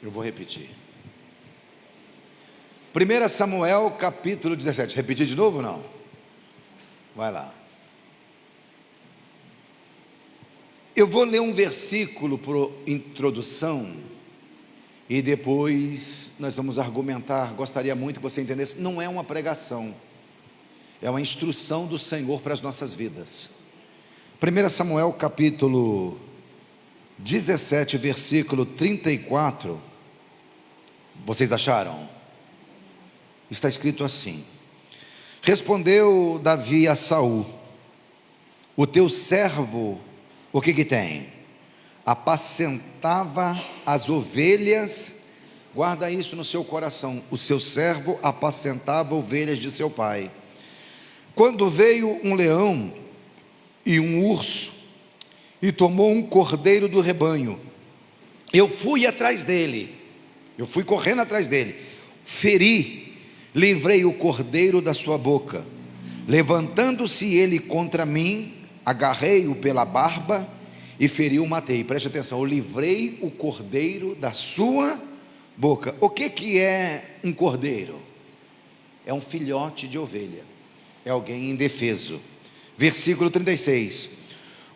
Eu vou repetir. 1 Samuel capítulo 17. Repetir de novo ou não? Vai lá. Eu vou ler um versículo por introdução e depois nós vamos argumentar. Gostaria muito que você entendesse, não é uma pregação, é uma instrução do Senhor para as nossas vidas. 1 Samuel capítulo 17, versículo 34. Vocês acharam? Está escrito assim: respondeu Davi a Saul: o teu servo, o que tem? Apacentava as ovelhas. Guarda isso no seu coração. O seu servo apacentava ovelhas de seu pai. Quando veio um leão e um urso e tomou um cordeiro do rebanho, eu fui atrás dele, eu fui correndo atrás dele, feri, livrei o cordeiro da sua boca. Levantando-se ele contra mim, agarrei-o pela barba e feri o matei. Preste atenção, eu livrei o cordeiro da sua boca. O que é um cordeiro? É um filhote de ovelha, é alguém indefeso. Versículo 36: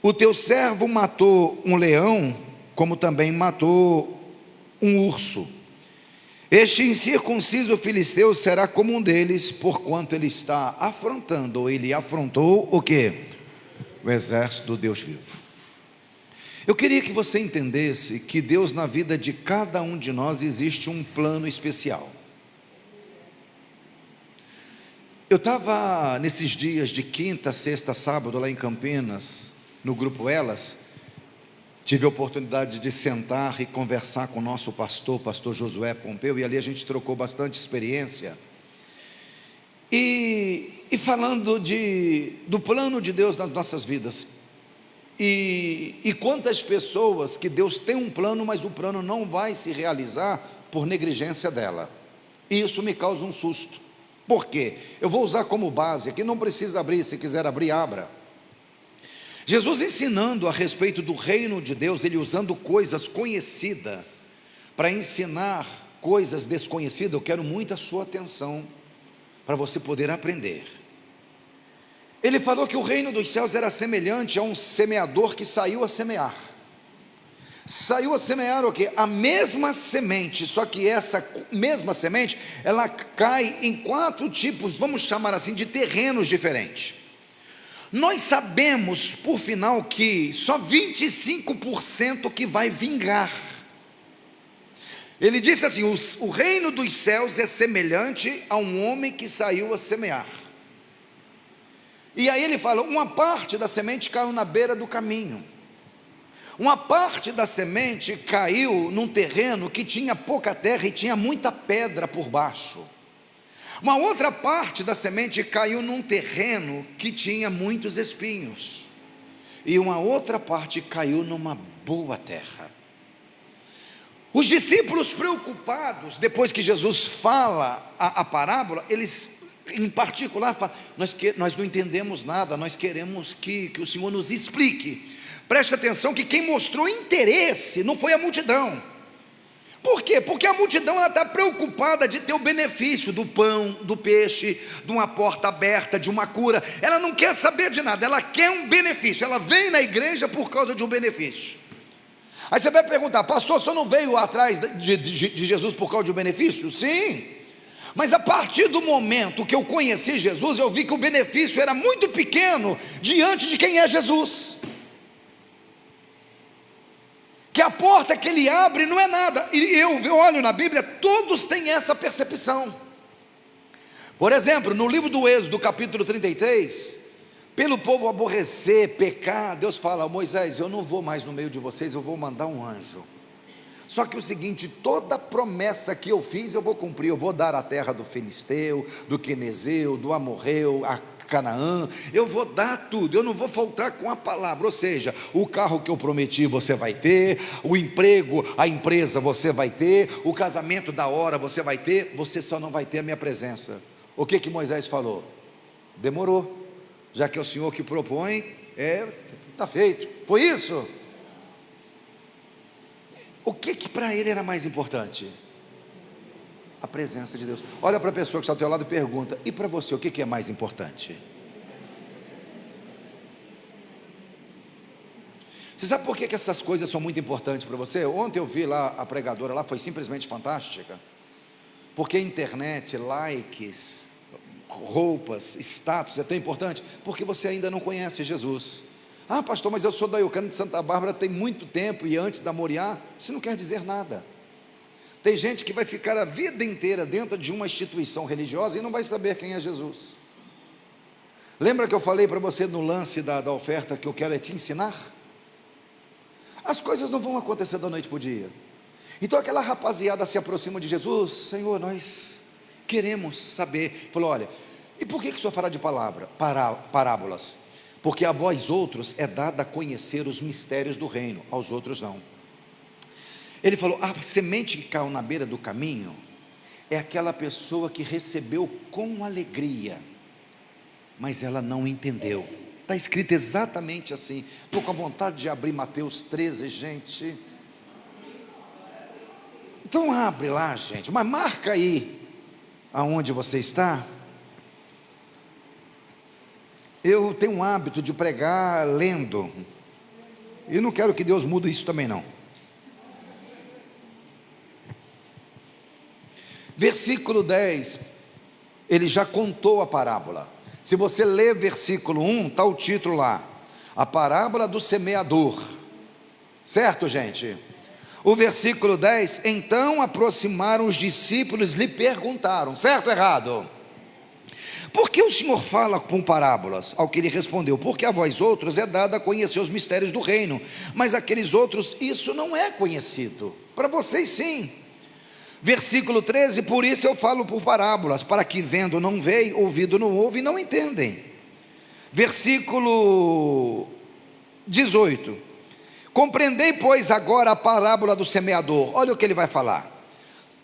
o teu servo matou um leão, como também matou um urso. Este incircunciso filisteu será como um deles, porquanto ele está afrontando, ou ele afrontou o quê? O exército do Deus vivo. Eu queria que você entendesse que Deus, na vida de cada um de nós, existe um plano especial. Eu estava nesses dias de quinta, sexta, sábado, lá em Campinas, no grupo Elas. Tive a oportunidade de sentar e conversar com o nosso pastor Josué Pompeu, e ali a gente trocou bastante experiência. E falando do plano de Deus nas nossas vidas. E quantas pessoas que Deus tem um plano, mas o plano não vai se realizar por negligência dela. E isso me causa um susto. Por quê? Eu vou usar como base aqui, não precisa abrir, se quiser abrir, abra. Jesus ensinando a respeito do reino de Deus, ele usando coisas conhecidas para ensinar coisas desconhecidas. Eu quero muito a sua atenção para você poder aprender. Ele falou que o reino dos céus era semelhante a um semeador que saiu a semear. Saiu a semear o quê? A mesma semente, só que essa mesma semente, ela cai em 4 tipos, vamos chamar assim, de terrenos diferentes. Nós sabemos, por final, que só 25% que vai vingar. Ele disse assim: o reino dos céus é semelhante a um homem que saiu a semear. E aí ele fala, uma parte da semente caiu na beira do caminho. Uma parte da semente caiu num terreno que tinha pouca terra e tinha muita pedra por baixo. Uma outra parte da semente caiu num terreno que tinha muitos espinhos. E uma outra parte caiu numa boa terra. Os discípulos preocupados, depois que Jesus fala a parábola, eles em particular falam, nós não entendemos nada, nós queremos que o Senhor nos explique. Preste atenção que quem mostrou interesse não foi a multidão. Por quê? Porque a multidão está preocupada de ter o benefício do pão, do peixe, de uma porta aberta, de uma cura. Ela não quer saber de nada, ela quer um benefício. Ela vem na igreja por causa de um benefício. Aí você vai perguntar, pastor, o senhor não veio atrás de Jesus por causa de um benefício? Sim, mas a partir do momento que eu conheci Jesus, eu vi que o benefício era muito pequeno diante de quem é Jesus. Que a porta que ele abre não é nada. E eu olho na Bíblia, todos têm essa percepção. Por exemplo, no livro do Êxodo, capítulo 33, pelo povo aborrecer, pecar, Deus fala, Moisés, eu não vou mais no meio de vocês, eu vou mandar um anjo. Só que o seguinte, toda promessa que eu fiz, eu vou cumprir. Eu vou dar a terra do Filisteu, do Quenezeu, do Amorreu, a Canaã, eu vou dar tudo, eu não vou faltar com a palavra. Ou seja, o carro que eu prometi você vai ter, o emprego, a empresa você vai ter, o casamento da hora você vai ter, você só não vai ter a minha presença. O que Moisés falou? Demorou, já que é o Senhor que propõe, está feito. Foi isso? O que para ele era mais importante? A presença de Deus. Olha para a pessoa que está ao teu lado e pergunta: e para você, o que é mais importante? Você sabe por que essas coisas são muito importantes para você? Ontem eu vi lá a pregadora lá, foi simplesmente fantástica. Porque a internet, likes, roupas, status é tão importante? Porque você ainda não conhece Jesus. Ah, pastor, mas eu sou da Eucana de Santa Bárbara tem muito tempo e antes da Moriá. Isso não quer dizer nada. Tem gente que vai ficar a vida inteira dentro de uma instituição religiosa e não vai saber quem é Jesus. Lembra que eu falei para você no lance da oferta que eu quero é te ensinar? As coisas não vão acontecer da noite para o dia. Então aquela rapaziada se aproxima de Jesus: Senhor, nós queremos saber. Falou: olha, e por que o Senhor fala de parábolas? Porque a vós outros é dado a conhecer os mistérios do reino, aos outros não. Ele falou: a semente que caiu na beira do caminho é aquela pessoa que recebeu com alegria, mas ela não entendeu. Está escrito exatamente assim. Estou com a vontade de abrir Mateus 13, gente. Então abre lá, gente, mas marca aí aonde você está. Eu tenho um hábito de pregar lendo, e não quero que Deus mude isso também não. Versículo 10, ele já contou a parábola. Se você ler versículo 1, está o título lá: a parábola do semeador. Certo, gente? O versículo 10, então aproximaram os discípulos e lhe perguntaram, certo ou errado? Por que o Senhor fala com parábolas? Ao que ele respondeu: porque a vós outros é dado a conhecer os mistérios do reino, mas aqueles outros isso não é conhecido, para vocês sim. Versículo 13, por isso eu falo por parábolas, para que vendo não veem, ouvindo não ouvem e não entendem. Versículo 18, compreendei pois agora a parábola do semeador. Olha o que ele vai falar: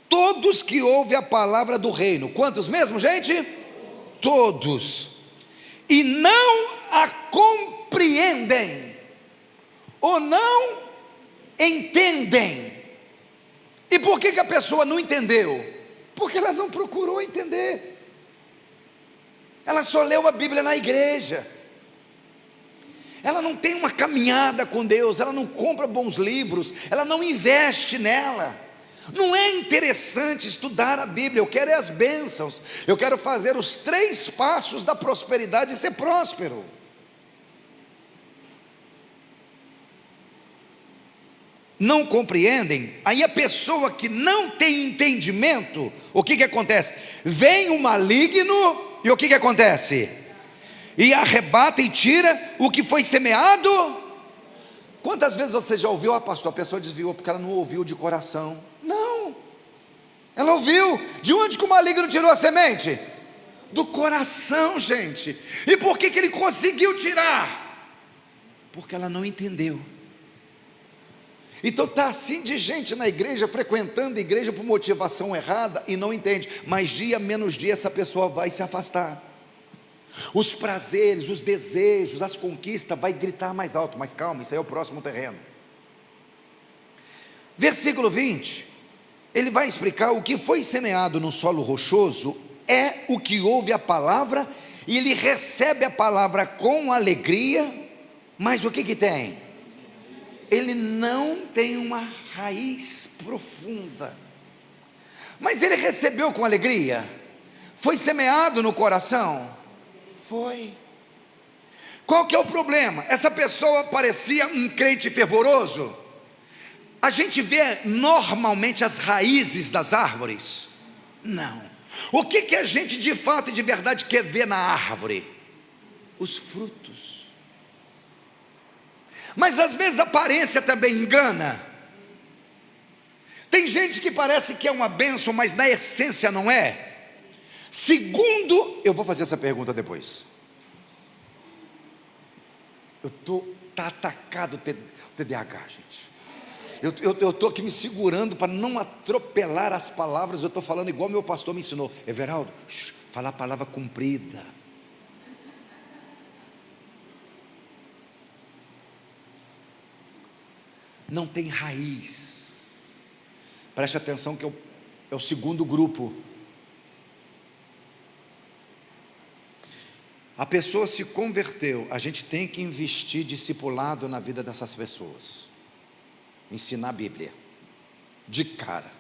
todos que ouvem a palavra do reino, quantos mesmo, gente? Todos, e não a compreendem, ou não entendem. E por que a pessoa não entendeu? Porque ela não procurou entender. Ela só leu a Bíblia na igreja. Ela não tem uma caminhada com Deus, ela não compra bons livros, ela não investe nela. Não é interessante estudar a Bíblia. Eu quero é as bênçãos, eu quero fazer os 3 passos da prosperidade e ser próspero. Não compreendem. Aí a pessoa que não tem entendimento, o que acontece? Vem o maligno e o que acontece? E arrebata e tira o que foi semeado. Quantas vezes você já ouviu: ah, pastor, a pessoa desviou porque ela não ouviu de coração? Não, ela ouviu. De onde que o maligno tirou a semente? Do coração, gente. E por que ele conseguiu tirar? Porque ela não entendeu. Então está assim de gente na igreja, frequentando a igreja por motivação errada e não entende, mas dia menos dia essa pessoa vai se afastar. Os prazeres, os desejos, as conquistas, vai gritar mais alto: mas calma, isso aí é o próximo terreno. Versículo 20, ele vai explicar: o que foi semeado no solo rochoso é o que ouve a palavra, e ele recebe a palavra com alegria, mas o que tem? Ele não tem uma raiz profunda. Mas ele recebeu com alegria? Foi semeado no coração? Foi. Qual que é o problema? Essa pessoa parecia um crente fervoroso. A gente vê normalmente as raízes das árvores? Não. O que a gente de fato e de verdade quer ver na árvore? Os frutos. Mas às vezes a aparência também engana. Tem gente que parece que é uma bênção, mas na essência não é. Segundo, eu vou fazer essa pergunta depois. Tá atacado o TDAH, gente. Eu estou aqui me segurando para não atropelar as palavras. Eu estou falando igual meu pastor me ensinou: Everaldo, falar a palavra comprida. Não tem raiz. Preste atenção que é o segundo grupo. A pessoa se converteu, a gente tem que investir discipulado na vida dessas pessoas. Ensinar a Bíblia, de cara.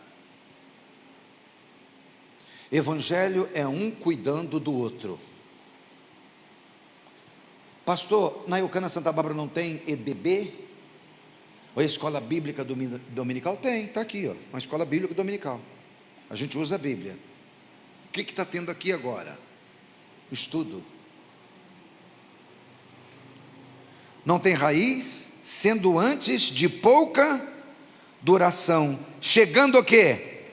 Evangelho é um cuidando do outro. Pastor, na Eucana Santa Bárbara não tem EDB? Ou a Escola Bíblica Dominical? Tem, está aqui, ó, uma Escola Bíblica Dominical. A gente usa a Bíblia. O que está tendo aqui agora? Estudo. Não tem raiz, sendo antes de pouca duração, chegando o quê?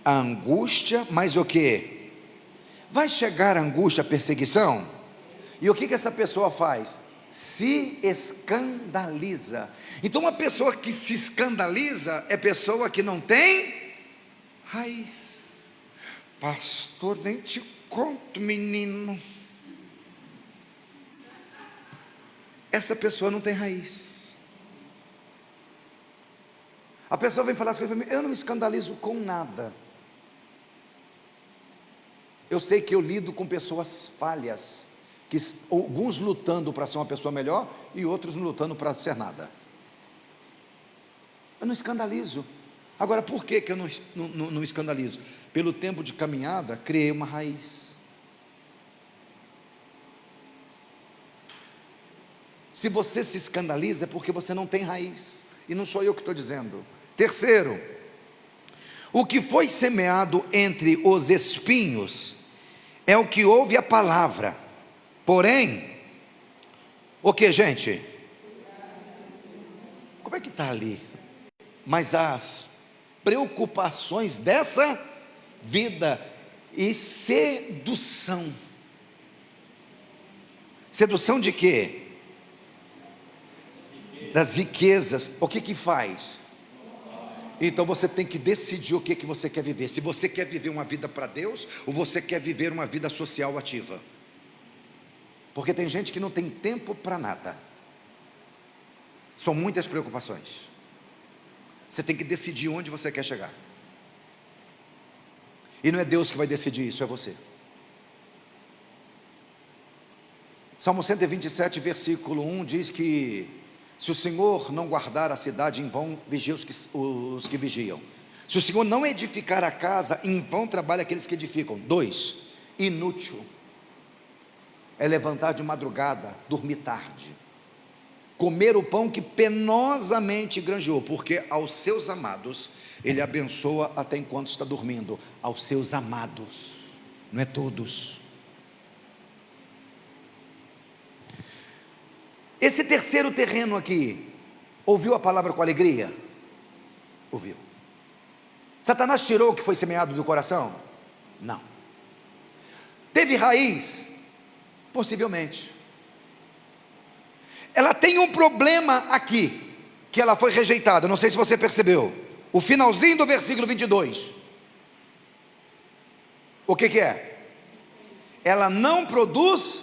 A angústia, mas o quê? Vai chegar a angústia, a perseguição? E o que essa pessoa faz? Se escandaliza. Então uma pessoa que se escandaliza é pessoa que não tem raiz. Pastor, nem te conto, menino. Essa pessoa não tem raiz. A pessoa vem falar as coisas para mim, eu não me escandalizo com nada. Eu sei que eu lido com pessoas falhas, que alguns lutando para ser uma pessoa melhor e outros lutando para ser nada. Eu não escandalizo. Agora, por que eu não escandalizo? Pelo tempo de caminhada, criei uma raiz. Se você se escandaliza é porque você não tem raiz, e não sou eu que estou dizendo. Terceiro, o que foi semeado entre os espinhos é o que ouve a palavra, porém, o que, gente? Como é que está ali? Mas as preocupações dessa vida e sedução. Sedução de quê? Das riquezas. O que faz? Então você tem que decidir o que você quer viver. Se você quer viver uma vida para Deus, ou você quer viver uma vida social ativa. Porque tem gente que não tem tempo para nada. São muitas preocupações. Você tem que decidir onde você quer chegar. E não é Deus que vai decidir isso, é você. Salmo 127, versículo 1 diz que se o Senhor não guardar a cidade, em vão vigia os que vigiam. Se o Senhor não edificar a casa, em vão trabalham aqueles que edificam. 2, inútil é levantar de madrugada, dormir tarde, comer o pão que penosamente granjeou, porque aos seus amados Ele abençoa até enquanto está dormindo. Aos seus amados, não é todos. Esse terceiro terreno aqui, ouviu a palavra com alegria? Ouviu. Satanás tirou o que foi semeado do coração? Não. Teve raiz? Possivelmente. Ela tem um problema aqui, que ela foi rejeitada, não sei se você percebeu, o finalzinho do versículo 22, o que é? Ela não produz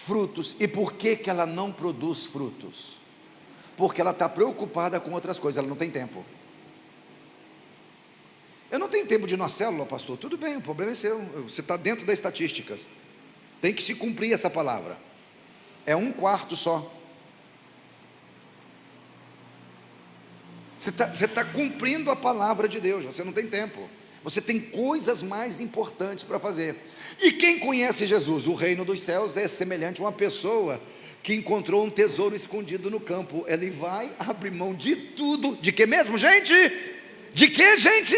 frutos. E por que ela não produz frutos? Porque ela está preocupada com outras coisas, ela não tem tempo. Eu não tenho tempo de ir na célula, pastor. Tudo bem, o problema é seu, você está dentro das estatísticas, tem que se cumprir essa palavra. É 1/4 só. Você está cumprindo a palavra de Deus, você não tem tempo. Você tem coisas mais importantes para fazer. E quem conhece Jesus? O reino dos céus é semelhante a uma pessoa que encontrou um tesouro escondido no campo. Ele vai abrir mão de tudo. De que mesmo, gente? De que, gente?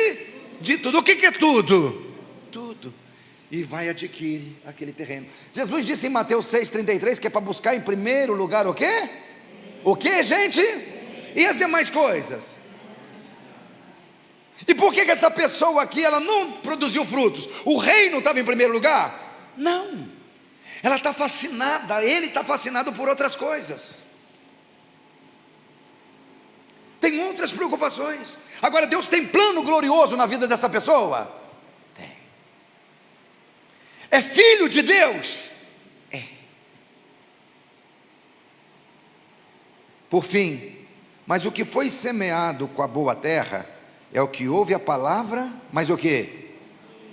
De tudo. O que é tudo? Tudo. E vai adquirir aquele terreno. Jesus disse em Mateus 6,33 que é para buscar em primeiro lugar o quê? O que, gente? E as demais coisas? E por que essa pessoa aqui, ela não produziu frutos? O reino estava em primeiro lugar? Não. Ela está fascinada, ele está fascinado por outras coisas. Tem outras preocupações. Agora, Deus tem plano glorioso na vida dessa pessoa? Tem. É filho de Deus? É. Por fim, mas o que foi semeado com a boa terra É o que ouve a palavra, mas o que?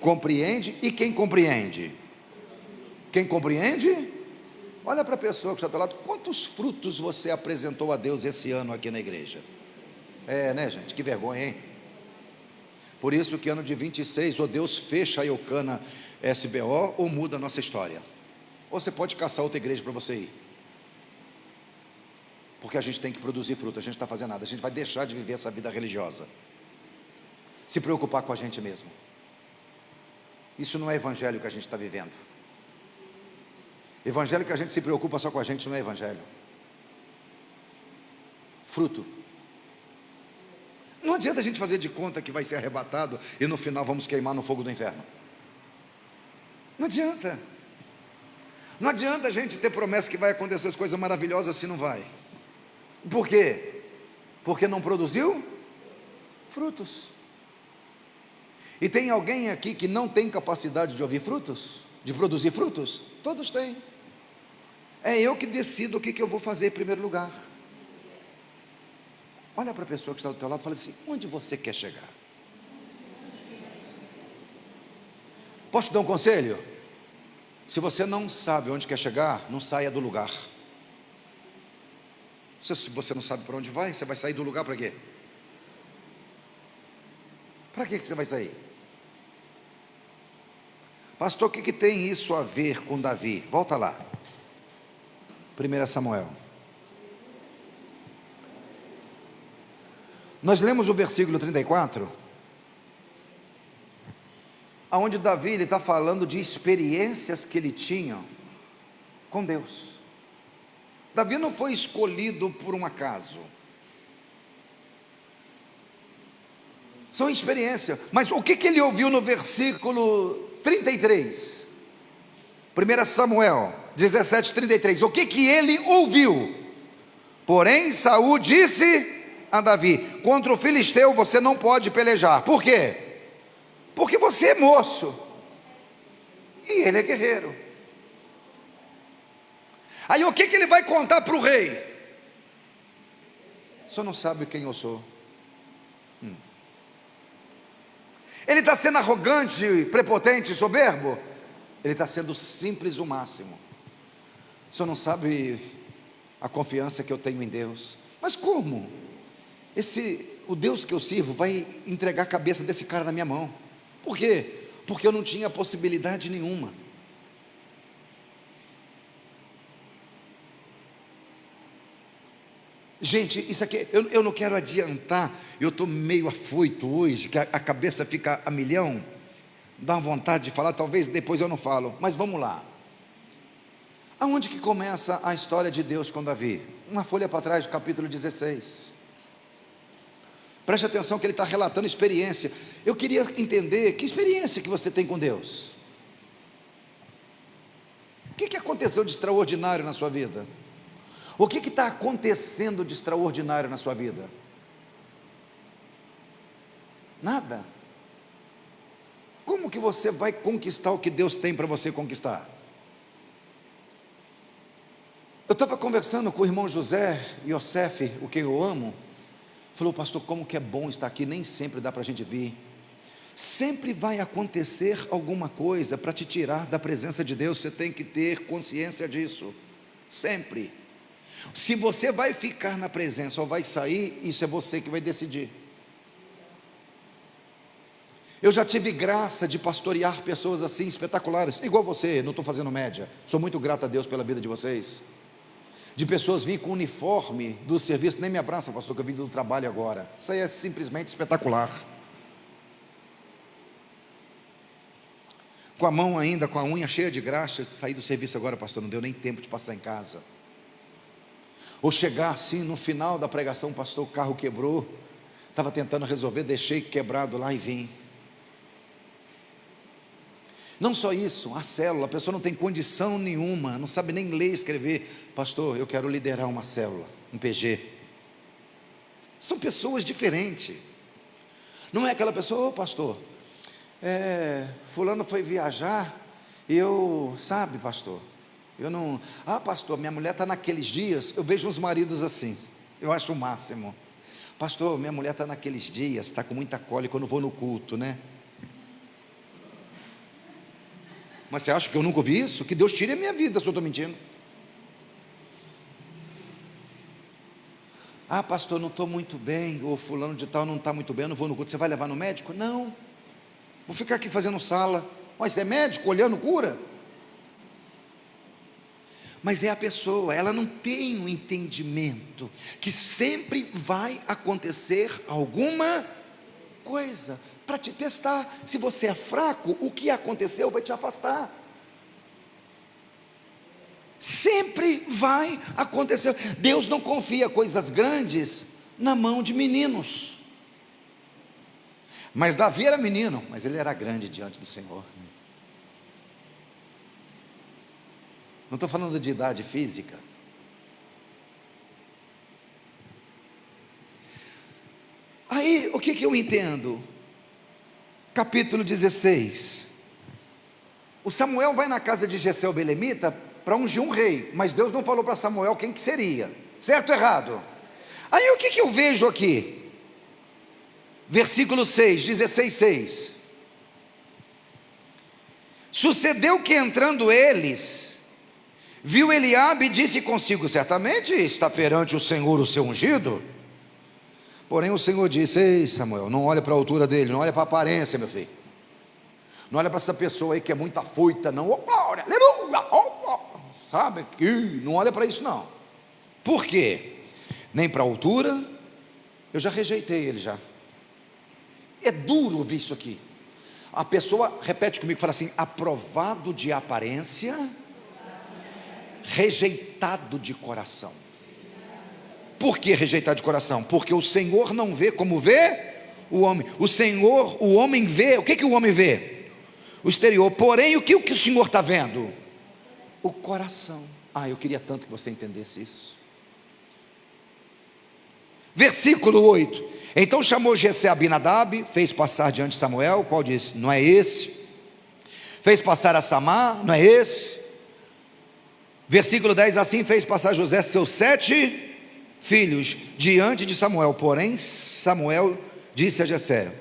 Compreende. E quem compreende? Quem compreende? Olha para a pessoa que está do lado, quantos frutos você apresentou a Deus esse ano aqui na igreja? Né, gente? Que vergonha, hein? Por isso que ano de 26, ou Deus fecha a Eucana SBO, ou muda a nossa história. Ou você pode caçar outra igreja para você ir. Porque a gente tem que produzir fruto, a gente não está fazendo nada, a gente vai deixar de viver essa vida religiosa. Se preocupar com a gente mesmo. Isso não é evangelho que a gente está vivendo. Evangelho que a gente se preocupa só com a gente não é evangelho. Fruto. Não adianta a gente fazer de conta que vai ser arrebatado e no final vamos queimar no fogo do inferno. Não adianta. Não adianta a gente ter promessa que vai acontecer as coisas maravilhosas se não vai. Por quê? Porque não produziu frutos. E tem alguém aqui que não tem capacidade de ouvir frutos? De produzir frutos? Todos têm. É eu que decido o que eu vou fazer em primeiro lugar. Olha para a pessoa que está do teu lado e fala assim: onde você quer chegar? Posso te dar um conselho? Se você não sabe onde quer chegar, não saia do lugar. Se você não sabe para onde vai, você vai sair do lugar para quê? Para que você vai sair? Pastor, o que tem isso a ver com Davi? Volta lá. 1 Samuel. Nós lemos o versículo 34, onde Davi está falando de experiências que ele tinha com Deus. Davi não foi escolhido por um acaso. São experiências. Mas o que ele ouviu no versículo 33? 1 Samuel 17:33. O que ele ouviu? Porém, Saul disse a Davi: contra o filisteu você não pode pelejar. Por quê? Porque você é moço e ele é guerreiro. Aí o que ele vai contar para o rei? Só não sabe quem eu sou. Ele está sendo arrogante, prepotente, soberbo? Ele está sendo simples o máximo. Só não sabe a confiança que eu tenho em Deus. Mas como? O Deus que eu sirvo vai entregar a cabeça desse cara na minha mão. Por quê? Porque eu não tinha possibilidade nenhuma. Gente, isso aqui, eu não quero adiantar, eu estou meio afoito hoje, que a cabeça fica a milhão, dá uma vontade de falar, talvez depois eu não falo, mas vamos lá. Aonde que começa a história de Deus com Davi? Uma folha para trás, do capítulo 16. Preste atenção que ele está relatando experiência. Eu queria entender, que experiência que você tem com Deus? O que aconteceu de extraordinário na sua vida? O que está acontecendo de extraordinário na sua vida? Nada. Como que você vai conquistar o que Deus tem para você conquistar? Eu estava conversando com o irmão José Yosef, o que eu amo. Falou: pastor, como que é bom estar aqui, nem sempre dá para a gente vir. Sempre vai acontecer alguma coisa para te tirar da presença de Deus, você tem que ter consciência disso, sempre. Se você vai ficar na presença ou vai sair, isso é você que vai decidir. Eu já tive graça de pastorear pessoas assim, espetaculares, igual você, não estou fazendo média, sou muito grato a Deus pela vida de vocês. De pessoas vir com o uniforme do serviço, nem me abraça, pastor, que eu vim do trabalho agora. Isso aí é simplesmente espetacular. Com a mão ainda, com a unha cheia de graxa, saí do serviço agora, pastor, não deu nem tempo de passar em casa. Ou chegar assim, no final da pregação, pastor, o carro quebrou, estava tentando resolver, deixei quebrado lá e vim. Não só isso, a célula, a pessoa não tem condição nenhuma, não sabe nem ler e escrever. Pastor, eu quero liderar uma célula, um PG. São pessoas diferentes. Não é aquela pessoa: ô pastor, fulano foi viajar, e sabe pastor, eu não, pastor, minha mulher está naqueles dias, eu vejo uns maridos assim, eu acho o máximo. Pastor, minha mulher está naqueles dias, está com muita cólica, eu não vou no culto, né? Mas você acha que eu nunca ouvi isso? Que Deus tire a minha vida se eu estou mentindo. Ah, pastor, não estou muito bem, ou fulano de tal não está muito bem, eu não vou no culto. Você vai levar no médico? Não, vou ficar aqui fazendo sala. Mas você é médico, olhando cura? Mas é a pessoa, ela não tem o entendimento que sempre vai acontecer alguma coisa para te testar. Se você é fraco, o que aconteceu vai te afastar. Sempre vai acontecer. Deus não confia coisas grandes na mão de meninos. Mas Davi era menino, mas ele era grande diante do Senhor. Não estou falando de idade física. Aí, o que eu entendo? Capítulo 16. O Samuel vai na casa de Jessé o belemita para ungir um rei, mas Deus não falou para Samuel quem que seria, certo ou errado? Aí o que eu vejo aqui? Versículo 6, 16:6. Sucedeu que entrando eles, viu Eliabe e disse consigo: certamente está perante o Senhor o seu ungido. Porém o Senhor disse: ei Samuel, não olha para a altura dele, não olha para a aparência, meu filho, não olha para essa pessoa aí que é muito afoita, não, glória, aleluia, sabe, que não olha para isso não. Por quê? Nem para a altura, eu já rejeitei ele já. É duro ouvir isso aqui. A pessoa, repete comigo, fala assim: aprovado de aparência, rejeitado de coração. Por que rejeitado de coração? Porque o Senhor não vê como vê o homem. O homem vê, o que o homem vê? O exterior. Porém, o que o Senhor está vendo? O coração. Ah, eu queria tanto que você entendesse isso. Versículo 8. Então chamou Jessé Abinadab, fez passar diante de Samuel, qual disse: não é esse. Fez passar a Samar, não é esse. Versículo 10, assim fez passar José seus 7 filhos diante de Samuel. Porém Samuel disse a Jessé: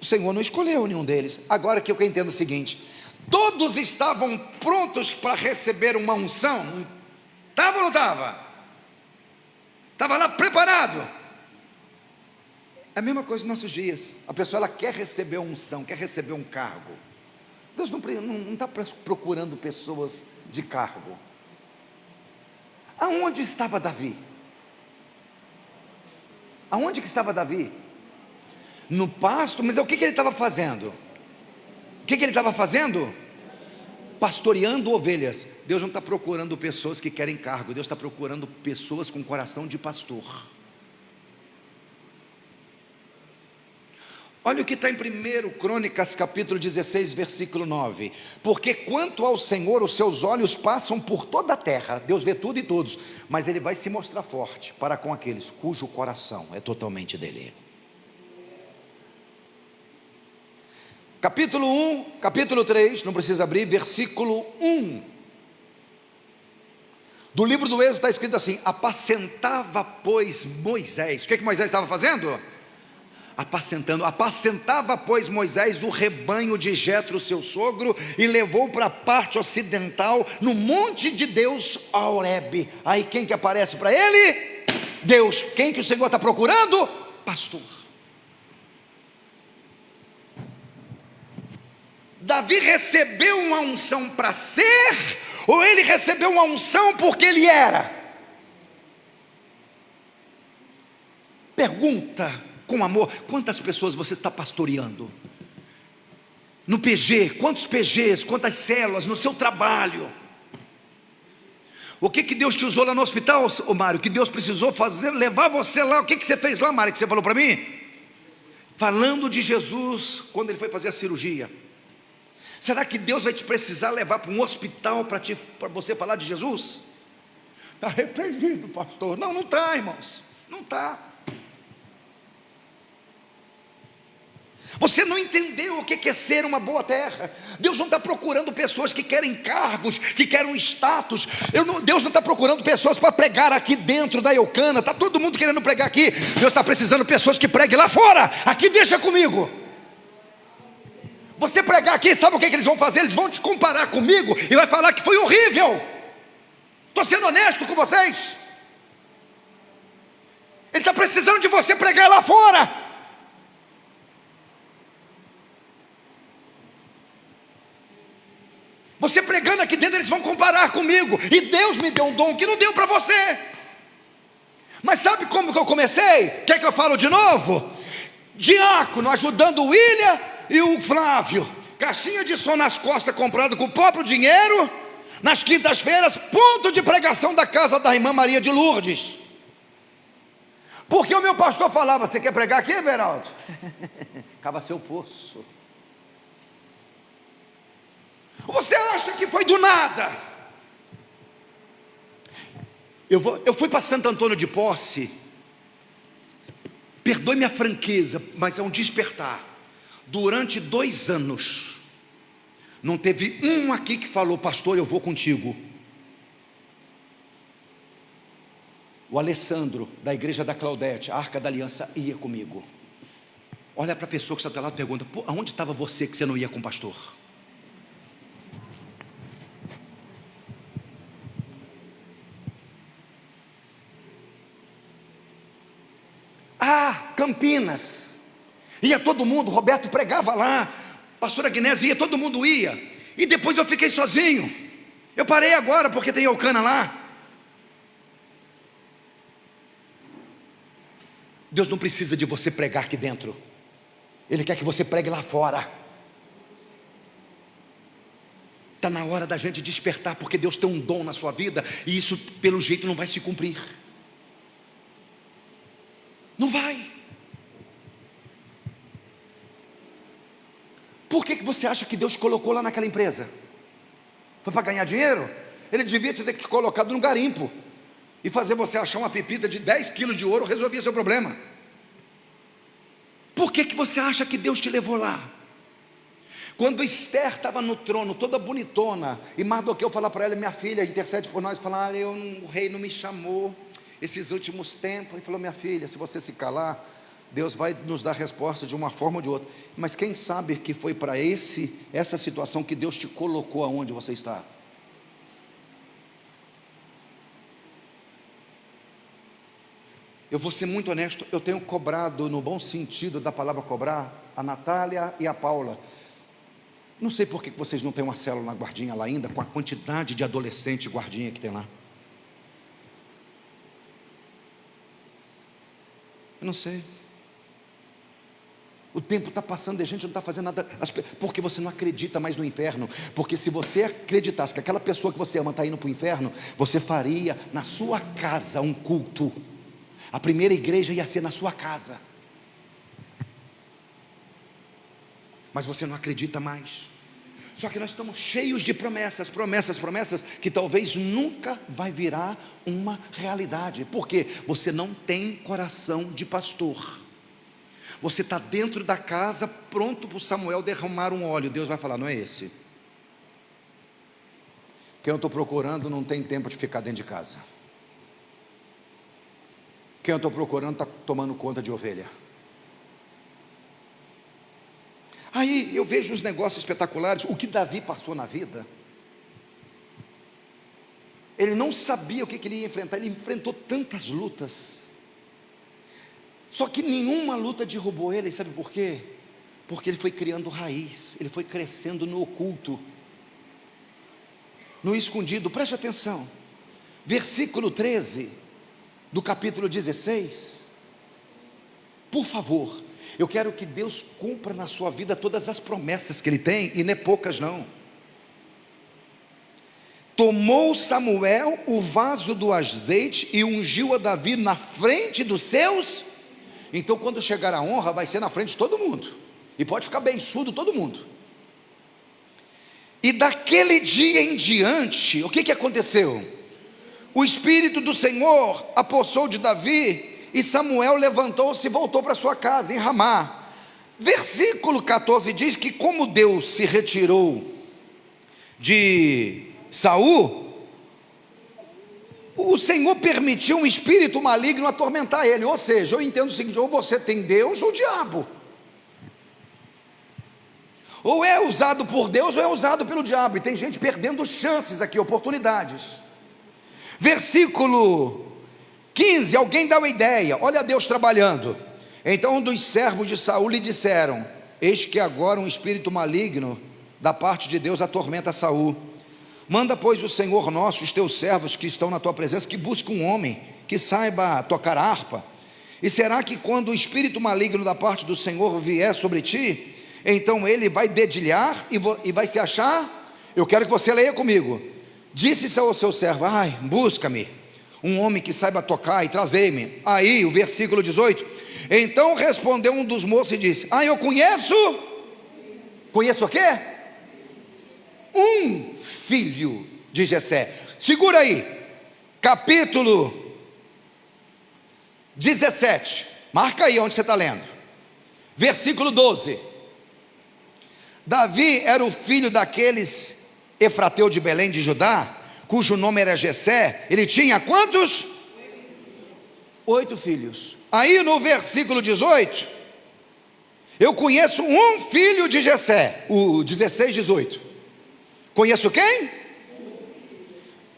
o Senhor não escolheu nenhum deles. Agora que eu entendo o seguinte: todos estavam prontos para receber uma unção. Estava ou não estava? Estava lá preparado. É a mesma coisa nos nossos dias. A pessoa ela quer receber uma unção, quer receber um cargo. Deus não está procurando pessoas de cargo. Aonde estava Davi? Aonde que estava Davi? No pasto. Mas o que ele estava fazendo? O que ele estava fazendo? Pastoreando ovelhas. Deus não está procurando pessoas que querem cargo. Deus está procurando pessoas com coração de pastor. Olha o que está em 1 Crônicas capítulo 16 versículo 9. Porque quanto ao Senhor, os seus olhos passam por toda a terra. Deus vê tudo e todos, mas Ele vai se mostrar forte para com aqueles cujo coração é totalmente dele. Capítulo 1, capítulo 3, não precisa abrir, versículo 1 do livro do Êxodo está escrito assim: apacentava pois Moisés. O que Moisés estava fazendo? Apacentava pois Moisés o rebanho de Jetro seu sogro, e levou para a parte ocidental, no monte de Deus, a Horebe. Aí quem que aparece para ele? Deus. Quem que o Senhor está procurando? Pastor. Davi recebeu uma unção para ser, ou ele recebeu uma unção porque ele era? Pergunta com amor: quantas pessoas você está pastoreando? No PG, quantos PGs, quantas células, no seu trabalho? O que Deus te usou lá no hospital, Mário? Que Deus precisou fazer, levar você lá? O que você fez lá, Mário, que você falou para mim? Falando de Jesus, quando ele foi fazer a cirurgia. Será que Deus vai te precisar levar para um hospital para você falar de Jesus? Está arrependido, pastor? Não está, irmãos, não está. Você não entendeu o que é ser uma boa terra. Deus não está procurando pessoas que querem cargos, que querem status. Deus não está procurando pessoas para pregar aqui dentro da Eucana. Está todo mundo querendo pregar aqui. Deus está precisando de pessoas que preguem lá fora. Aqui deixa comigo. Você pregar aqui, sabe o que eles vão fazer? Eles vão te comparar comigo e vai falar que foi horrível. Estou sendo honesto com vocês. Ele está precisando de você pregar lá fora. Você pregando aqui dentro, eles vão comparar comigo. E Deus me deu um dom que não deu para você. Mas sabe como que eu comecei? Quer que eu falo de novo? Diácono, ajudando o William e o Flávio. Caixinha de som nas costas, comprado com o próprio dinheiro. Nas quintas-feiras, ponto de pregação da casa da irmã Maria de Lourdes. Porque o meu pastor falava: você quer pregar aqui, Everaldo? Cava seu poço. Você acha que foi do nada? Eu fui para Santo Antônio de Posse. Perdoe minha franqueza, mas é um despertar. Durante 2 anos, não teve um aqui que falou: pastor, eu vou contigo. O Alessandro, da igreja da Claudete, a Arca da Aliança, ia comigo. Olha para a pessoa que está do teu lado e pergunta: aonde estava você que você não ia com o pastor? Campinas, ia todo mundo, Roberto pregava lá, pastora Guinés ia, todo mundo ia, e depois eu fiquei sozinho. Eu parei agora porque tem Eucana lá. Deus não precisa de você pregar aqui dentro, Ele quer que você pregue lá fora. Está na hora da gente despertar, porque Deus tem um dom na sua vida, e isso pelo jeito não vai se cumprir. Não vai. Por que você acha que Deus colocou lá naquela empresa? Foi para ganhar dinheiro? Ele devia ter te colocado no garimpo e fazer você achar uma pepita de 10 quilos de ouro, resolvia seu problema. Por que você acha que Deus te levou lá? Quando Esther estava no trono, toda bonitona, e Mardoqueu falar para ela: minha filha, intercede por nós, falar: o rei não me chamou esses últimos tempos. Ele falou: minha filha, se você se calar, Deus vai nos dar resposta de uma forma ou de outra. Mas quem sabe que foi para essa situação que Deus te colocou aonde você está? Eu vou ser muito honesto, eu tenho cobrado, no bom sentido da palavra cobrar, a Natália e a Paula. Não sei por que vocês não têm uma célula na guardinha lá ainda, com a quantidade de adolescente guardinha que tem lá. Eu não sei. O tempo está passando e a gente não está fazendo nada, porque você não acredita mais no inferno. Porque se você acreditasse que aquela pessoa que você ama está indo para o inferno, você faria na sua casa um culto. A primeira igreja ia ser na sua casa. Mas você não acredita mais. Só que nós estamos cheios de promessas, que talvez nunca vai virar uma realidade. Por quê? Você não tem coração de pastor. Você está dentro da casa, pronto para o Samuel derramar um óleo. Deus vai falar: não é esse. Quem eu estou procurando não tem tempo de ficar dentro de casa. Quem eu estou procurando está tomando conta de ovelha. Aí eu vejo os negócios espetaculares. O que Davi passou na vida, ele não sabia o que ele ia enfrentar. Ele enfrentou tantas lutas, só que nenhuma luta derrubou ele. Sabe por quê? Porque ele foi criando raiz, ele foi crescendo no oculto, no escondido. Preste atenção, versículo 13 do capítulo 16. Por favor, eu quero que Deus cumpra na sua vida todas as promessas que Ele tem, e não é poucas não. Tomou Samuel o vaso do azeite e ungiu a Davi na frente dos seus. Então quando chegar a honra, vai ser na frente de todo mundo, e pode ficar beiçudo todo mundo. E daquele dia em diante, o que aconteceu? O Espírito do Senhor apossou de Davi, e Samuel levantou-se e voltou para sua casa em Ramá. Versículo 14 diz que como Deus se retirou de Saul, o Senhor permitiu um espírito maligno atormentar ele. Ou seja, eu entendo o seguinte: ou você tem Deus ou o diabo. Ou é usado por Deus ou é usado pelo diabo. E tem gente perdendo chances aqui, oportunidades. Versículo 15, alguém dá uma ideia. Olha Deus trabalhando. Então um dos servos de Saul lhe disseram: eis que agora um espírito maligno da parte de Deus atormenta Saul. Manda, pois, o Senhor nosso, os teus servos que estão na tua presença, que busquem um homem que saiba tocar harpa. E será que quando o espírito maligno da parte do Senhor vier sobre ti, então ele vai dedilhar e vai se achar? Eu quero que você leia comigo. Disse ao seu servo: ai, busca-me um homem que saiba tocar e trazei-me. Aí o versículo 18: então respondeu um dos moços e disse: eu conheço o quê? Um filho de Jessé. Segura aí, capítulo 17, marca aí onde você está lendo, versículo 12. Davi era o filho daqueles efrateu de Belém de Judá, cujo nome era Jessé. Ele tinha quantos? 8 filhos. Aí no versículo 18, eu conheço um filho de Jessé, o 16, 18. Conheço quem?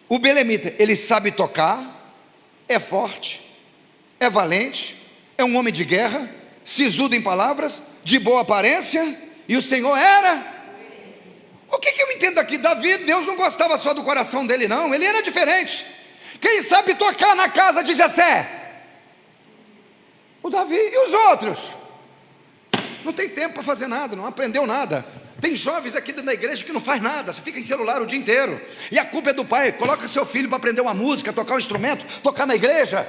O belemita. Ele sabe tocar, é forte, é valente, é um homem de guerra, sisudo em palavras, de boa aparência, e o Senhor era... O que eu entendo aqui? Davi, Deus não gostava só do coração dele não, ele era diferente. Quem sabe tocar na casa de Jessé? O Davi. E os outros? Não tem tempo para fazer nada, não aprendeu nada. Tem jovens aqui dentro da igreja que não faz nada, você fica em celular o dia inteiro, e a culpa é do pai. Coloca seu filho para aprender uma música, tocar um instrumento, tocar na igreja.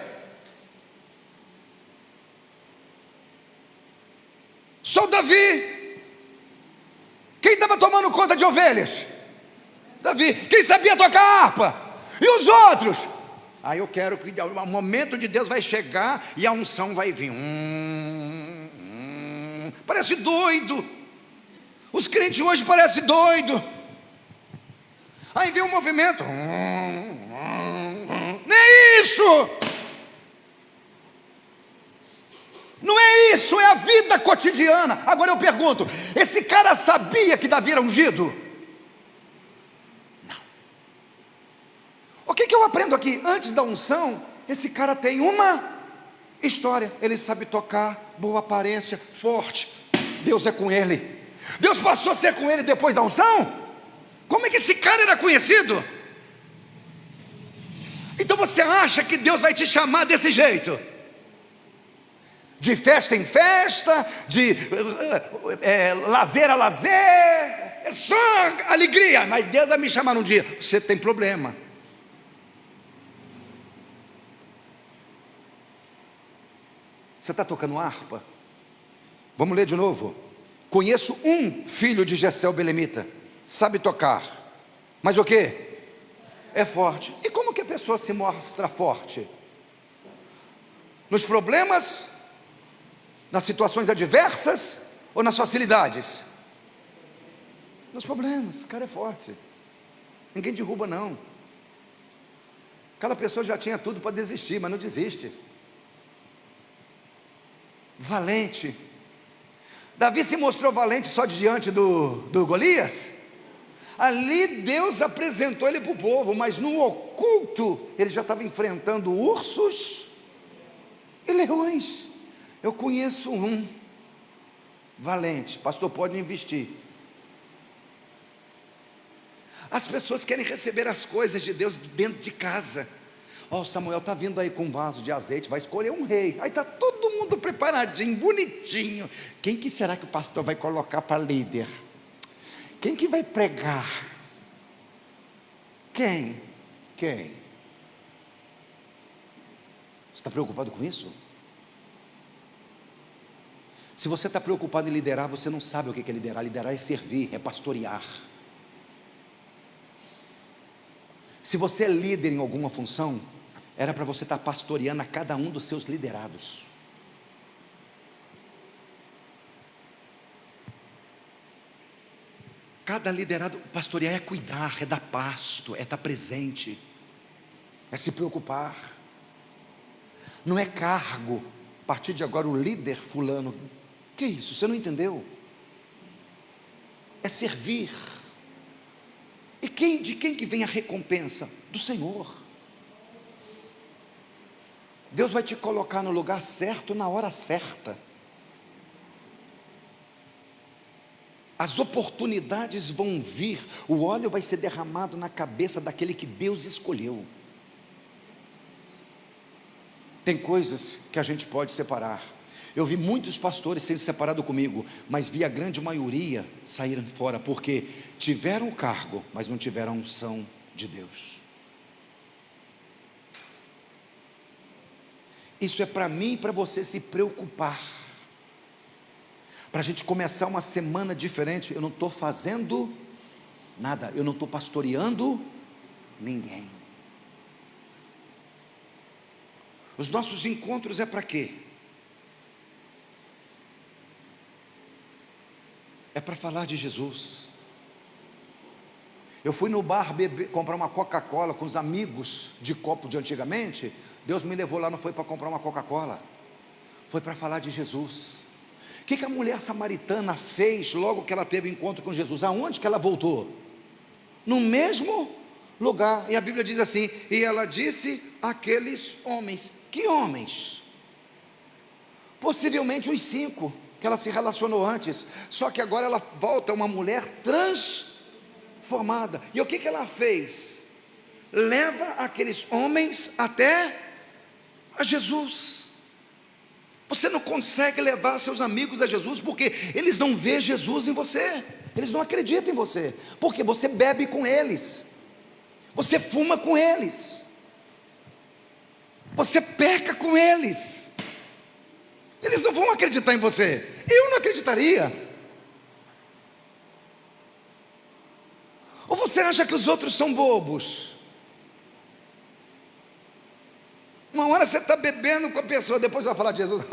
Só o Davi. Quem estava tomando conta de ovelhas? Davi. Quem sabia tocar harpa? E os outros? Aí eu quero que o momento de Deus vai chegar e a unção vai vir. Parece doido. Os crentes hoje parecem doidos. Aí vem um movimento. Não é isso. Não é isso, é a vida cotidiana. Agora eu pergunto: esse cara sabia que Davi era ungido? Não. O que eu aprendo aqui? Antes da unção, esse cara tem uma história. Ele sabe tocar, boa aparência, forte. Deus é com ele. Deus passou a ser com ele depois da unção? Como é que esse cara era conhecido? Então você acha que Deus vai te chamar desse jeito? De festa em festa, de lazer a lazer, é só alegria. Mas Deus vai me chamar um dia. Você tem problema. Você está tocando harpa? Vamos ler de novo. Conheço um filho de Jessé o belemita, sabe tocar, mas o que? É forte. E como que a pessoa se mostra forte? Nos problemas? Nas situações adversas? Ou nas facilidades? Nos problemas. O cara é forte. Ninguém derruba não. Aquela pessoa já tinha tudo para desistir, mas não desiste. Valente. Davi se mostrou valente só diante do Golias? Ali Deus apresentou ele para o povo, mas no oculto ele já estava enfrentando ursos e leões. Eu conheço um valente. Pastor, pode investir. As pessoas querem receber as coisas de Deus dentro de casa. Samuel está vindo aí com um vaso de azeite, vai escolher um rei. Aí está todo mundo preparadinho, bonitinho. Quem que será que o pastor vai colocar para líder? Quem que vai pregar? Quem? Você está preocupado com isso? Se você está preocupado em liderar, você não sabe o que é liderar. Liderar é servir, é pastorear. Se você é líder em alguma função, era para você estar pastoreando a cada um dos seus liderados. cada liderado, pastorear é cuidar, é dar pasto, é estar presente, é se preocupar. Não é cargo. A partir de agora o líder fulano. Que isso? Você não entendeu? É servir. E de quem que vem a recompensa? Do Senhor. Deus vai te colocar no lugar certo, na hora certa. As oportunidades vão vir, o óleo vai ser derramado na cabeça daquele que Deus escolheu. Tem coisas que a gente pode separar. Eu vi muitos pastores sendo separados comigo, mas vi a grande maioria saírem fora, porque tiveram o cargo, mas não tiveram a unção de Deus. Isso é para mim e para você se preocupar, para a gente começar uma semana diferente. Eu não estou fazendo nada, eu não estou pastoreando ninguém. Os nossos encontros é para quê? É para falar de Jesus. Eu fui no bar comprar uma Coca-Cola com os amigos de copo de antigamente. Deus me levou lá, não foi para comprar uma Coca-Cola, foi para falar de Jesus. O que a mulher samaritana fez logo que ela teve encontro com Jesus? Aonde que ela voltou? No mesmo lugar. E a Bíblia diz assim: e ela disse àqueles homens. Que homens? Possivelmente os 5 que ela se relacionou antes, só que agora ela volta uma mulher transformada. E o que ela fez? Leva aqueles homens até a Jesus. Você não consegue levar seus amigos a Jesus, porque eles não vêem Jesus em você, eles não acreditam em você, porque você bebe com eles, você fuma com eles, você peca com eles. Eles não vão acreditar em você. Eu não acreditaria. Ou você acha que os outros são bobos? Uma hora você está bebendo com a pessoa, depois vai falar de Jesus.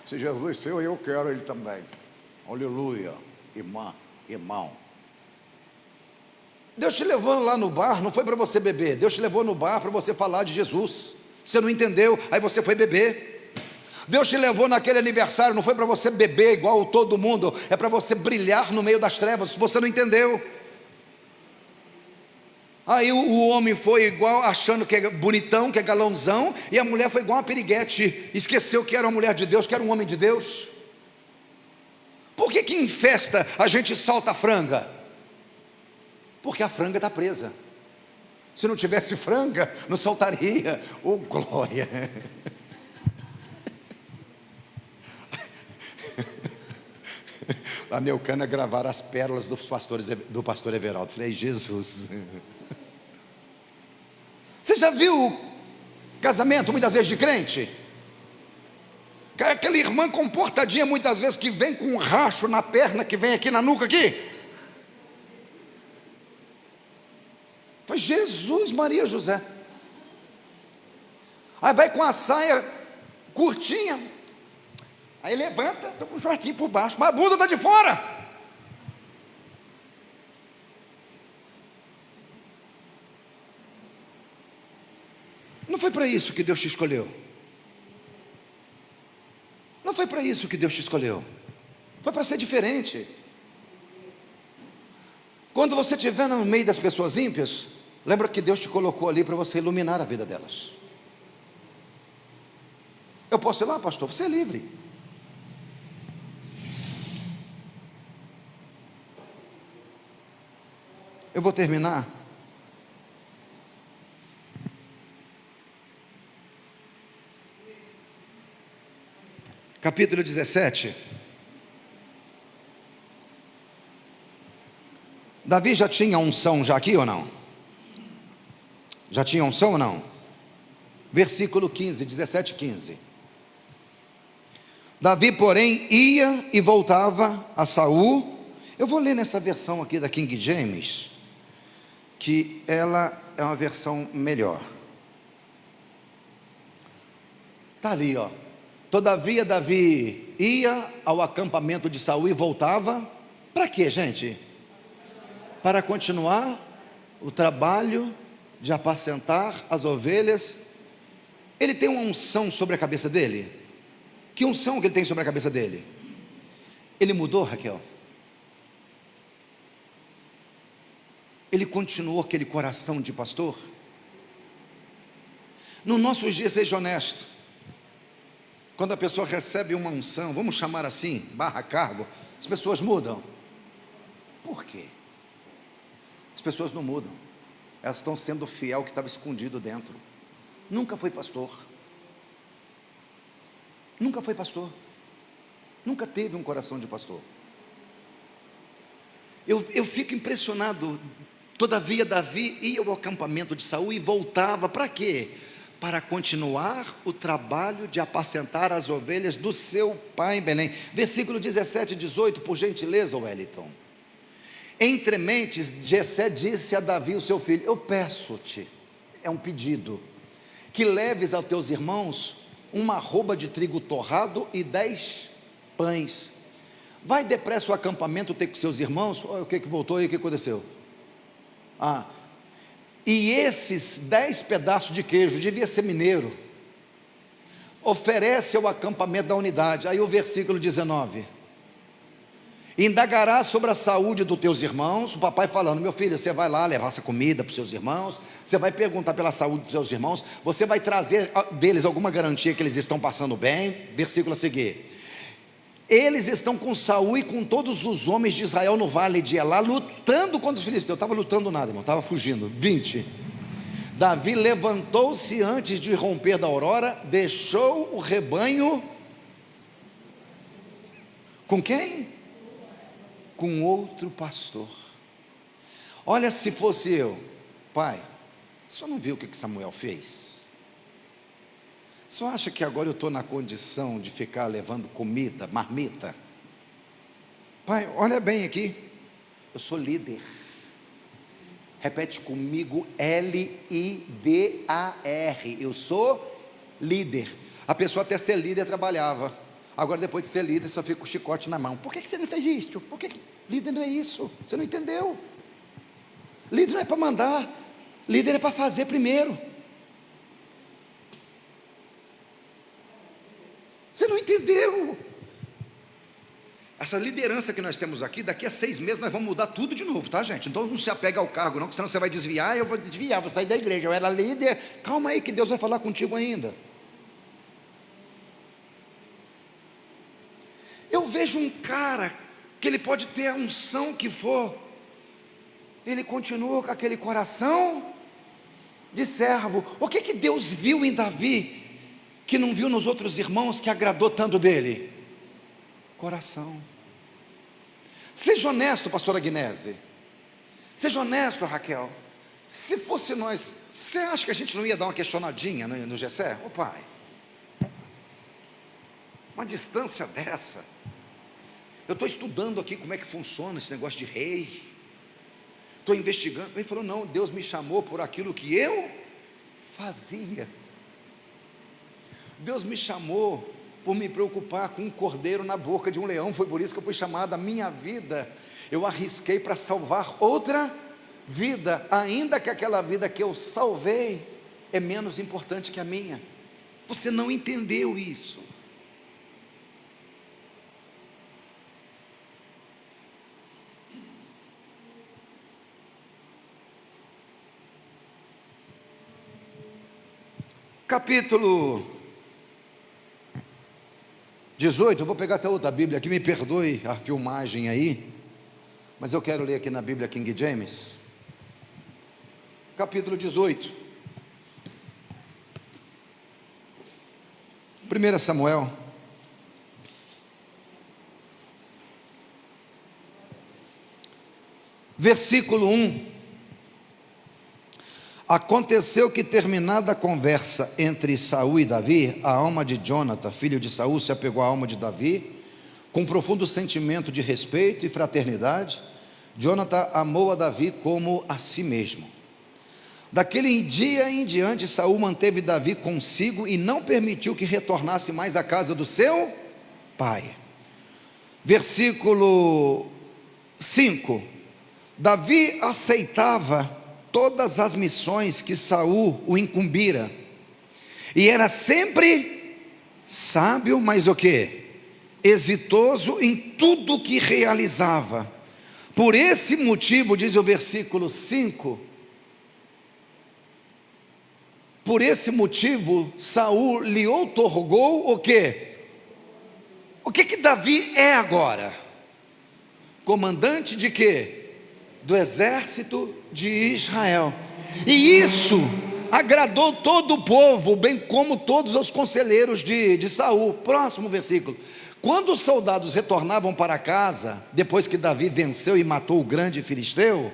Se Jesus seu, eu quero ele também. Aleluia, irmão. Deus te levou lá no bar, não foi para você beber. Deus te levou no bar para você falar de Jesus. Você não entendeu, aí você foi beber. Deus te levou naquele aniversário, não foi para você beber igual todo mundo, é para você brilhar no meio das trevas. Você não entendeu. Aí o homem foi igual, achando que é bonitão, que é galãozão, e a mulher foi igual uma piriguete, esqueceu que era uma mulher de Deus, que era um homem de Deus. Por que em festa a gente solta a franga? Porque a franga está presa. Se não tivesse franga, não soltaria. Oh, glória! Lá na Eucana gravaram as pérolas dos pastores, do pastor Everaldo. Falei, Jesus. Você já viu casamento muitas vezes de crente? Aquela irmã comportadinha muitas vezes que vem com um racho na perna, que vem aqui na nuca aqui. Foi Jesus, Maria, José. Aí vai com a saia curtinha, aí levanta, estou com o shortinho por baixo, mas a bunda está de fora. Não foi para isso que Deus te escolheu. Não foi para isso que Deus te escolheu. Foi para ser diferente. Quando você estiver no meio das pessoas ímpias, lembra que Deus te colocou ali para você iluminar a vida delas. Eu posso ir lá, pastor? Você é livre. Eu vou terminar. Capítulo 17. Davi já tinha unção já aqui ou não? Já tinha unção ou não? Versículo 15, 17, 15. Davi, porém, ia e voltava a Saul. Eu vou ler nessa versão aqui da King James, que ela é uma versão melhor. Está ali, ó. Todavia Davi ia ao acampamento de Saul e voltava. Para quê, gente? para continuar o trabalho de apacentar as ovelhas. Ele tem uma unção sobre a cabeça dele. Que unção que ele tem sobre a cabeça dele? Ele mudou, Raquel? Ele continuou aquele coração de pastor? Nos nossos dias, seja honesto, quando a pessoa recebe uma unção, vamos chamar assim, barra cargo, as pessoas mudam. Por quê? As pessoas não mudam, elas estão sendo fiel ao que estava escondido dentro. Nunca foi pastor, nunca foi pastor, nunca teve um coração de pastor. Eu fico impressionado. Todavia Davi ia ao acampamento de Saul e voltava, para quê? Para continuar o trabalho de apacentar as ovelhas do seu pai em Belém. Versículo 17 e 18, por gentileza, Wellington. Entre mentes, Jessé disse a Davi, o seu filho: eu peço-te, é um pedido, que leves aos teus irmãos uma arroba de trigo torrado e 10 pães. Vai depressa ao acampamento ter com seus irmãos. Olha o que voltou aí, o que aconteceu? E esses 10 pedaços de queijo, devia ser mineiro, oferece ao acampamento da unidade. Aí o versículo 19: indagarás sobre a saúde dos teus irmãos. O papai falando: meu filho, você vai lá levar essa comida para os seus irmãos, você vai perguntar pela saúde dos seus irmãos, você vai trazer deles alguma garantia que eles estão passando bem. Versículo a seguir: eles estão com Saul e com todos os homens de Israel no vale de Elá, lutando contra os filisteus. Estava lutando nada, irmão, estava fugindo. 20: Davi levantou-se antes de romper da aurora, deixou o rebanho com quem? Com outro pastor. Olha, se fosse eu, pai, o senhor não viu o que Samuel fez? O senhor acha que agora eu estou na condição de ficar levando comida, marmita? Pai, olha bem aqui, eu sou líder. Repete comigo, L-I-D-A-R. Eu sou líder. A pessoa até ser líder trabalhava. Agora depois de ser líder só fica com o chicote na mão. Por que você não fez isso? Por que líder não é isso? Você não entendeu? Líder não é para mandar, líder é para fazer primeiro. Você não entendeu? Essa liderança que nós temos aqui, daqui a 6 meses nós vamos mudar tudo de novo, tá, gente? Então não se apega ao cargo não, senão você vai desviar. Eu vou desviar, vou sair da igreja, eu era líder. Calma aí que Deus vai falar contigo ainda. Eu vejo um cara que ele pode ter a unção que for, ele continua com aquele coração de servo. O que Deus viu em Davi que não viu nos outros irmãos, que agradou tanto dele? Coração. Seja honesto, pastor Agnese, seja honesto, Raquel. Se fosse nós, você acha que a gente não ia dar uma questionadinha no Jessé? Ô pai, uma distância dessa, eu estou estudando aqui como é que funciona esse negócio de rei, estou investigando. Ele falou: não, Deus me chamou por aquilo que eu fazia. Deus me chamou por me preocupar com um cordeiro na boca de um leão. Foi por isso que eu fui chamado. A minha vida eu arrisquei para salvar outra vida, ainda que aquela vida que eu salvei é menos importante que a minha. Você não entendeu isso. Capítulo 18, eu vou pegar até outra Bíblia aqui, me perdoe a filmagem aí, mas eu quero ler aqui na Bíblia King James. Capítulo 18, 1 Samuel, versículo 1. Aconteceu que, terminada a conversa entre Saul e Davi, a alma de Jonatã, filho de Saul, se apegou à alma de Davi, com profundo sentimento de respeito e fraternidade. Jonatã amou a Davi como a si mesmo. Daquele dia em diante, Saul manteve Davi consigo e não permitiu que retornasse mais à casa do seu pai. Versículo 5. Davi aceitava todas as missões que Saul o incumbira, e era sempre sábio, mas o quê? Exitoso em tudo que realizava. Por esse motivo, diz o versículo 5, por esse motivo, Saul lhe outorgou o quê? O que Davi é agora? Comandante de quê? Do exército de Israel. E isso agradou todo o povo, bem como todos os conselheiros de Saul. Próximo versículo. Quando os soldados retornavam para casa, depois que Davi venceu e matou o grande filisteu,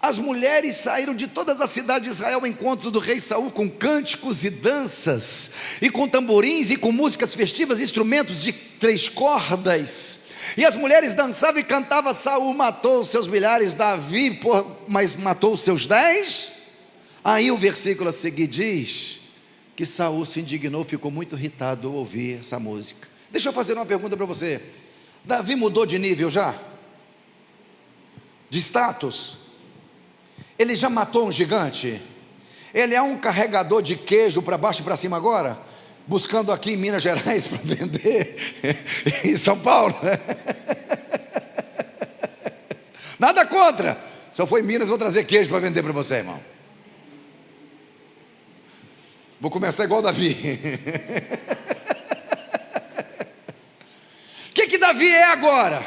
as mulheres saíram de todas as cidades de Israel ao encontro do rei Saul com cânticos e danças, e com tamborins e com músicas festivas, instrumentos de 3 cordas. E as mulheres dançavam e cantavam: Saul matou os seus milhares, Davi, mas matou os seus 10. Aí o versículo a seguir diz que Saul se indignou, ficou muito irritado ao ouvir essa música. Deixa eu fazer uma pergunta para você. Davi mudou de nível já? De status? Ele já matou um gigante? Ele é um carregador de queijo para baixo e para cima agora? Buscando aqui em Minas Gerais para vender em São Paulo? Nada contra. Se eu for em Minas, vou trazer queijo para vender para você, irmão. Vou começar igual Davi. O que Davi é agora?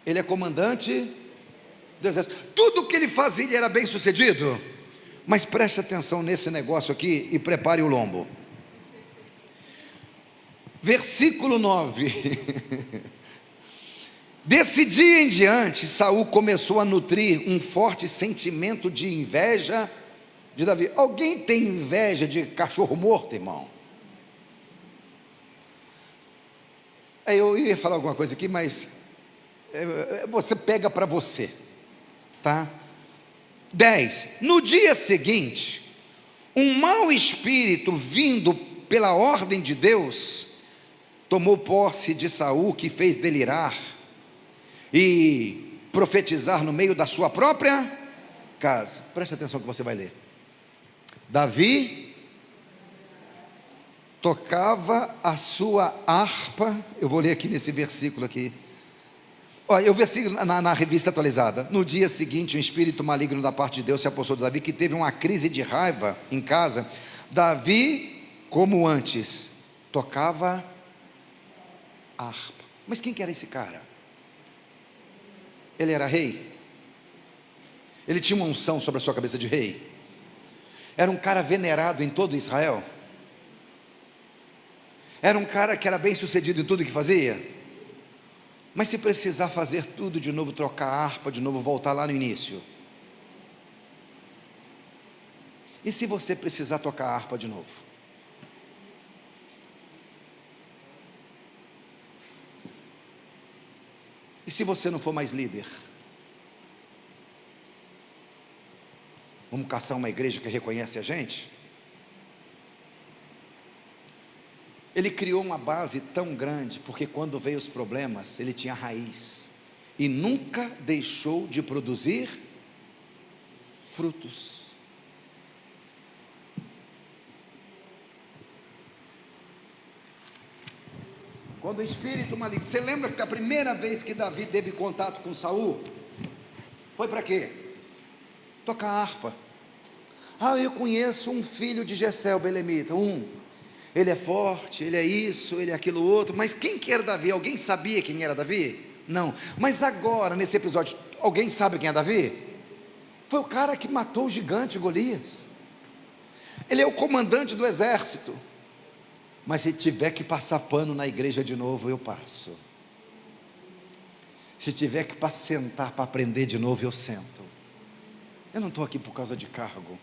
Ele é comandante do exército. Tudo que ele fazia, ele era bem sucedido. Mas preste atenção nesse negócio aqui e prepare o lombo. Versículo 9. Desse dia em diante, Saul começou a nutrir um forte sentimento de inveja de Davi. Alguém tem inveja de cachorro morto, irmão? Eu ia falar alguma coisa aqui, mas você pega para você, tá? 10. No dia seguinte, um mau espírito vindo pela ordem de Deus tomou posse de Saul, que fez delirar e profetizar no meio da sua própria casa. Preste atenção que você vai ler. Davi tocava a sua harpa. Eu vou ler aqui nesse versículo aqui. Olha, o versículo na revista atualizada. No dia seguinte, um espírito maligno da parte de Deus se apossou de Davi, que teve uma crise de raiva em casa. Davi, como antes, tocava a harpa. Mas quem que era esse cara? Ele era rei? Ele tinha uma unção sobre a sua cabeça de rei? Era um cara venerado em todo Israel? Era um cara que era bem sucedido em tudo que fazia? Mas se precisar fazer tudo de novo, trocar a harpa de novo, voltar lá no início? E se você precisar tocar a harpa de novo? E se você não for mais líder? Vamos caçar uma igreja que reconhece a gente? Ele criou uma base tão grande, porque quando veio os problemas, ele tinha raiz, e nunca deixou de produzir frutos. Quando o espírito maligno, você lembra que a primeira vez que Davi teve contato com Saul, foi para quê? Tocar harpa. Eu conheço um filho de Jessé, o belemita, ele é forte, ele é isso, ele é aquilo outro. Mas quem que era Davi? Alguém sabia quem era Davi? Não. Mas agora, nesse episódio, alguém sabe quem é Davi? Foi o cara que matou o gigante Golias. Ele é o comandante do exército. Mas se tiver que passar pano na igreja de novo, eu passo. Se tiver que sentar para aprender de novo, eu sento. Eu não estou aqui por causa de cargo.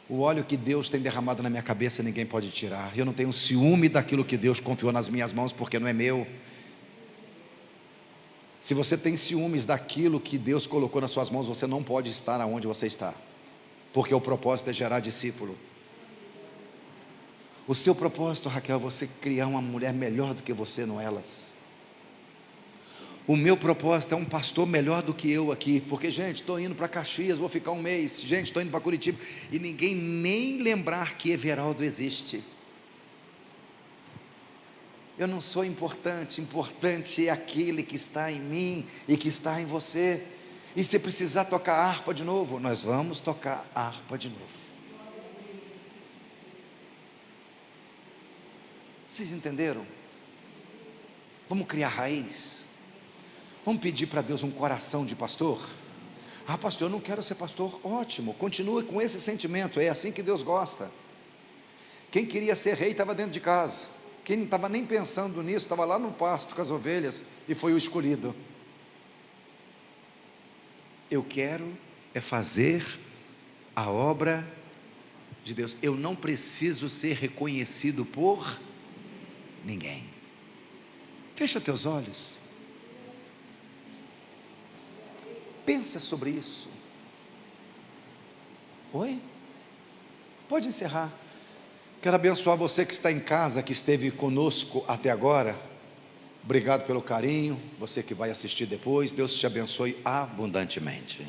O óleo que Deus tem derramado na minha cabeça, ninguém pode tirar. Eu não tenho ciúme daquilo que Deus confiou nas minhas mãos, porque não é meu. Se você tem ciúmes daquilo que Deus colocou nas suas mãos, você não pode estar onde você está, porque o propósito é gerar discípulo. O seu propósito, Raquel, é você criar uma mulher melhor do que você, não elas. O meu propósito é um pastor melhor do que eu aqui, porque, gente, estou indo para Caxias, vou ficar um mês, gente, estou indo para Curitiba, e ninguém nem lembrar que Everaldo existe. Eu não sou importante, importante é aquele que está em mim e que está em você. E se precisar tocar harpa de novo, nós vamos tocar harpa de novo. Vocês entenderam? Vamos criar raiz. Vamos pedir para Deus um coração de pastor? Ah, pastor, eu não quero ser pastor. Ótimo, continue com esse sentimento, é assim que Deus gosta. Quem queria ser rei estava dentro de casa. Quem não estava nem pensando nisso, estava lá no pasto com as ovelhas e foi o escolhido. Eu quero é fazer a obra de Deus. Eu não preciso ser reconhecido por ninguém. Fecha teus olhos. Pensa sobre isso. Oi? Pode encerrar. Quero abençoar você que está em casa, que esteve conosco até agora. Obrigado pelo carinho. Você que vai assistir depois, Deus te abençoe abundantemente.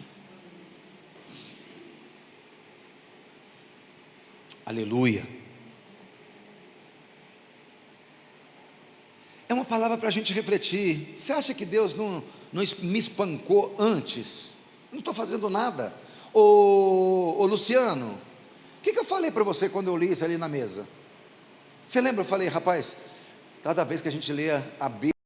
Aleluia. É uma palavra para a gente refletir. Você acha que Deus não me espancou antes? Não estou fazendo nada. Ô Luciano, o que eu falei para você quando eu li isso ali na mesa? Você lembra? Eu falei, rapaz, cada vez que a gente lê a Bíblia,